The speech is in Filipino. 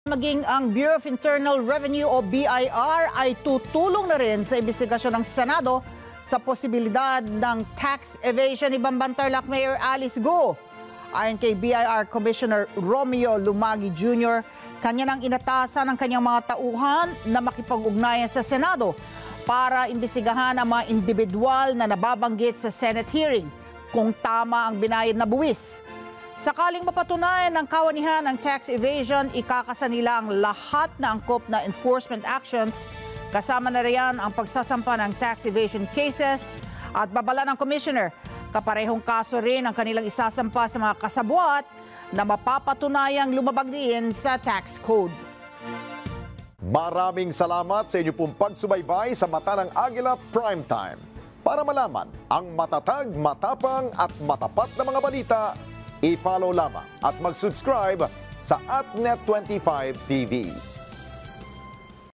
Maging ang Bureau of Internal Revenue o BIR ay tutulong na rin sa investigasyon ng Senado sa posibilidad ng tax evasion ni Bamban-Tarlac Mayor Alice Go. Ayon kay BIR Commissioner Romeo Lumagi Jr., kanya nang inatasan ng kanyang mga tauhan na makipag-ugnayan sa Senado para imbestigahan ang mga individual na nababanggit sa Senate hearing kung tama ang binayad na buwis. Sakaling mapatunayan ng kawanihan ng tax evasion, ikakasa nila ang lahat na angkop na enforcement actions, kasama na riyan ang pagsasampa ng tax evasion cases at babala ng Commissioner. Kaparehong kaso rin ang kanilang isasampa sa mga kasabwat na mapapatunayang lumabag din sa tax code. Maraming salamat sa inyo pong pagsubaybay sa Mata ng Agila Primetime. Para malaman ang matatag, matapang at matapat na mga balita, i-follow lamang at mag-subscribe sa @Net25 TV.